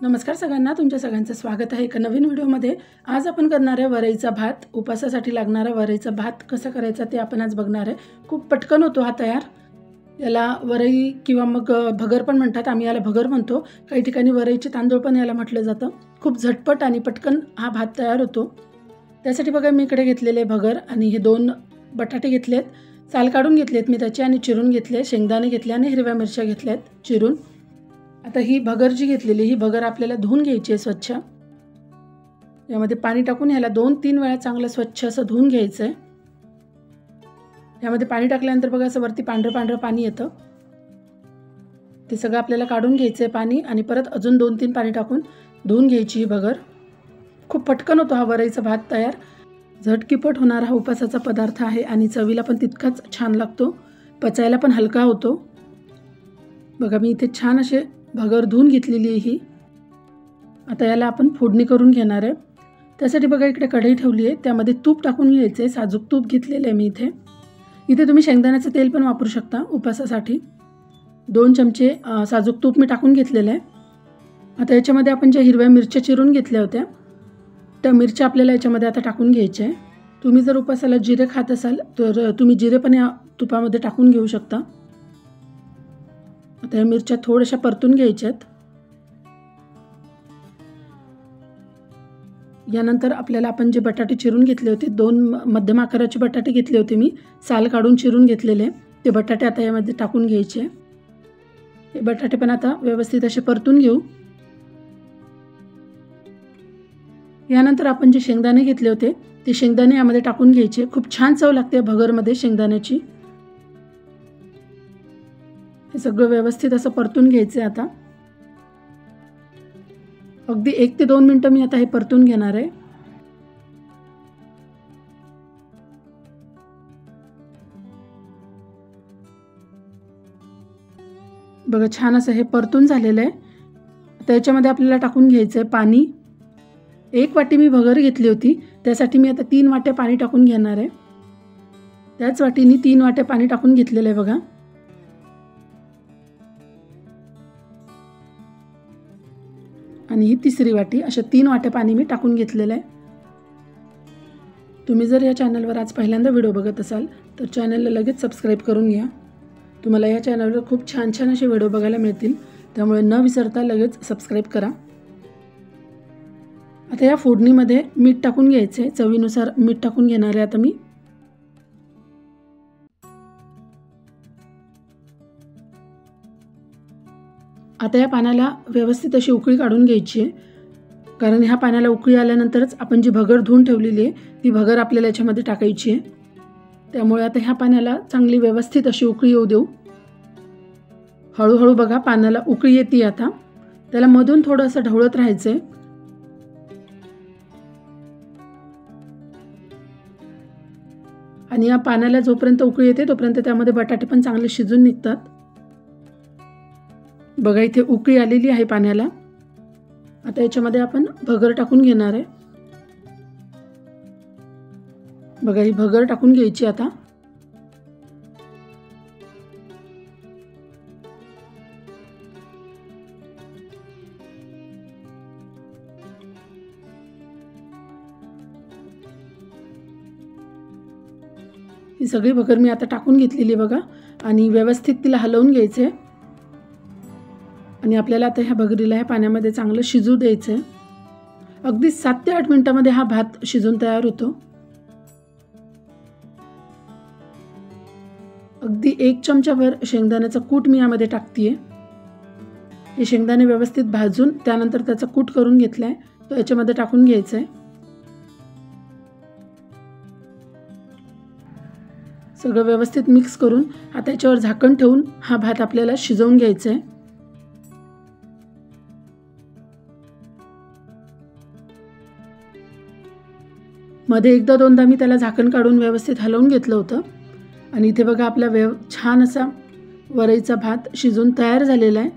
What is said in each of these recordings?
नमस्कार सगळ्यांना, तुमच्या सगळ्यांचं स्वागत आहे एका नवीन व्हिडिओमध्ये। आज आपण करणार आहे वरईचा भात। उपासासाठी लागणारा वरईचा भात कसा करायचा ते आपण आज बघणार आहे। खूप पटकन होतो हा तयार। याला वरई किंवा मग भगर पण म्हणतात, आम्ही याला भगर म्हणतो। काही ठिकाणी वरईचे तांदूळ पण याला म्हटलं जातं। खूप झटपट आणि पटकन हा भात तयार होतो। त्यासाठी बघा मी इकडे घेतलेले भगर आणि हे 2 बटाटे घेतलेत, साल काढून घेतलेत मी त्याचे आणि चिरून घेतले। शेंगदाणे घेतले आणि हिरव्या मिरच्या घेतल्यात चिरून। आता ही भगर जी घेतलेली ही भगर आपल्याला धुवून घ्यायची आहे स्वच्छ। यामध्ये पाणी टाकून ह्याला 2-3 वेळा चांगलं स्वच्छ असं धुवून घ्यायचं आहे। यामध्ये पाणी टाकल्यानंतर बघा असं वरती पांढरं पाणी येतं, ते सगळं आपल्याला काढून घ्यायचं आहे पाणी आणि परत अजून 2-3 पाणी टाकून धुवून घ्यायची ही भगर। खूप पटकन होतो हा वरईचा भात तयार। झटकीपट होणारा हा उपासाचा पदार्थ आहे आणि चवीला पण तितकाच छान लागतो, पचायला पण हलका होतो। बघा मी इथे छान असे भगर धुवून घेतलेली आहे ही। आता याला आपण फोडणी करून घेणार आहे। त्यासाठी बघा इकडे कढई ठेवली आहे, त्यामध्ये तूप टाकून घ्यायचं आहे। साजूक तूप घेतलेलं आहे मी इथे तुम्ही शेंगदाण्याचं तेल पण वापरू शकता उपासासाठी। 2 चमचे साजूक तूप मी टाकून घेतलेलं आहे। आता याच्यामध्ये आपण ज्या हिरव्या मिरच्या चिरून घेतल्या होत्या त्या मिरच्या आपल्याला याच्यामध्ये आता टाकून घ्यायच्या आहे। तुम्ही जर उपासाला जिरे खात असाल तर तुम्ही जिरे पण या तुपामध्ये टाकून घेऊ शकता। आता या मिरच्या थोड्याशा परतून घ्यायच्यात। यानंतर आपल्याला आपण जे बटाटे चिरून घेतले होते, 2 मध्यम आकाराचे बटाटे घेतले होते मी, साल काढून चिरून घेतलेले, ते बटाटे आता यामध्ये टाकून घ्यायचे। हे बटाटे पण आता व्यवस्थित असे परतून घेऊ। यानंतर आपण जे शेंगदाणे घेतले होते ते शेंगदाणे यामध्ये टाकून घ्यायचे। खूप छान चव लागते भगरमध्ये शेंगदाण्याची। हे सगळं व्यवस्थित असं परतून घ्यायचं आहे। आता अगदी 1 ते 2 मिनिटं मी आता हे परतून घेणार आहे। बघा छान असं हे परतून झालेलं आहे। आता याच्यामध्ये आपल्याला टाकून घ्यायचं आहे पाणी। 1 वाटी मी भगर घेतली होती, त्यासाठी मी आता 3 वाट्या पाणी टाकून घेणार आहे। त्याच वाटीने 3 वाट्या पाणी टाकून घेतलेलं आहे बघा। आणि ही 3री वाटी, अशा 3 वाट्या पाणी मी टाकून घेतलेलं आहे। तुम्ही जर या चॅनलवर आज पहिल्यांदा व्हिडिओ बघत असाल तर चॅनलला लगेच सबस्क्राईब करून घ्या। तुम्हाला या चॅनलवर खूप छान असे व्हिडिओ बघायला मिळतील, त्यामुळे न विसरता लगेच सबस्क्राईब करा। आता या फोडणीमध्ये मीठ टाकून घ्यायचं आहे, चवीनुसार मीठ टाकून घेणार आहे आता मी। आता या पाण्याला व्यवस्थित अशी उकळी काढून घ्यायची आहे, कारण ह्या पाण्याला उकळी आल्यानंतरच आपण जी भगर धुवून ठेवलेली आहे ती भगर आपल्याला याच्यामध्ये टाकायची आहे। त्यामुळे आता ह्या पाण्याला चांगली व्यवस्थित अशी उकळी येऊ देऊ। हळूहळू बघा पाण्याला उकळी येते आता, त्याला मधून थोडं असं ढवळत राहायचं आहे। आणि या पाण्याला जोपर्यंत उकळी येते तोपर्यंत त्यामध्ये बटाटे पण चांगले शिजून निघतात। बघा इथे उकळी आलेली आहे पाण्याला। आता याच्यामध्ये आपण भगर टाकून घेणार आहे। बघा ही भगर टाकून घ्यायची आता। ही सगळी भगर मी आता टाकून घेतलेली बघा आणि व्यवस्थित तिला हलवून घ्यायचे आणि आपल्याला आता ह्या भगरीला ह्या पाण्यामध्ये चांगलं शिजू द्यायचं आहे। अगदी 7 ते 8 मिनिटांमध्ये हा भात शिजून तयार होतो। अगदी 1 चमचाभर शेंगदाण्याचा कूट मी यामध्ये टाकते। हे शेंगदाणे व्यवस्थित भाजून त्यानंतर त्याचा कूट करून घेतलाय, तो याच्यामध्ये टाकून घ्यायचा आहे। सगळं व्यवस्थित मिक्स करून आता याच्यावर झाकण ठेवून हा भात आपल्याला शिजवून घ्यायचा आहे। मध्ये 1-2दा मी त्याला झाकण काढून व्यवस्थित हलवून घेतलं होतं आणि इथे बघा आपला छान असा वरईचा भात शिजून तयार झालेला आहे।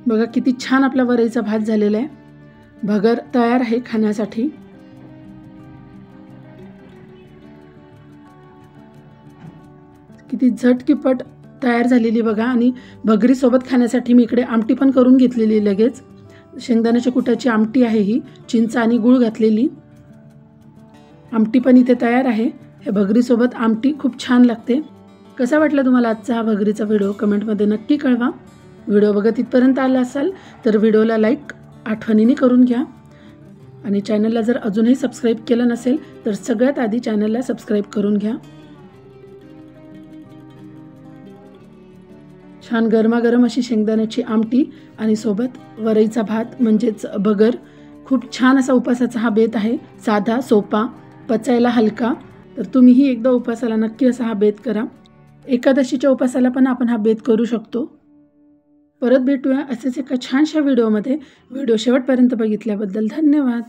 बघा किती छान आपला वरईचा भात झालेला आहे। भगर तयार आहे खाण्यासाठी। किती झटकिपट तयार झालेली बघा. आणि भगरीसोबत खाण्यासाठी मी इकडे आमटी पण करून घेतलेली लगेच. शेंगदाण्याच्या कुटाची आमटी आहे ही, चिंच आणि गूळ घातलेली आमटी पण इथे तयार आहे. हे भगरीसोबत आमटी खूप छान लागते. कसा वाटला तुम्हाला आजचा हा भगरीचा व्हिडिओ कमेंटमध्ये नक्की कळवा. व्हिडिओ बघत इथपर्यंत आला असाल तर व्हिडिओला लाईक आठवणीने करून घ्या. आणि चॅनलला जर अजूनही सबस्क्राईब केलं नसेल तर सगळ्यात आधी चॅनलला सबस्क्राईब करून घ्या. छान गरमागरम अशी शेंगदाण्याची आमटी आणि सोबत वरईचा भात म्हणजेच भगर. खूप छान असा उपासाचा हा बेत आहे. साधा, सोपा, पचायला हलका. तर तुम्हीही एकदा उपासाला नक्की असा हा बेत करा. एकादशीच्या उपासाला पण आपण हा बेत करू शकतो. परत भेटूया असेच एका छानशा व्हिडिओमध्ये. व्हिडिओ शेवटपर्यंत बघितल्याबद्दल धन्यवाद.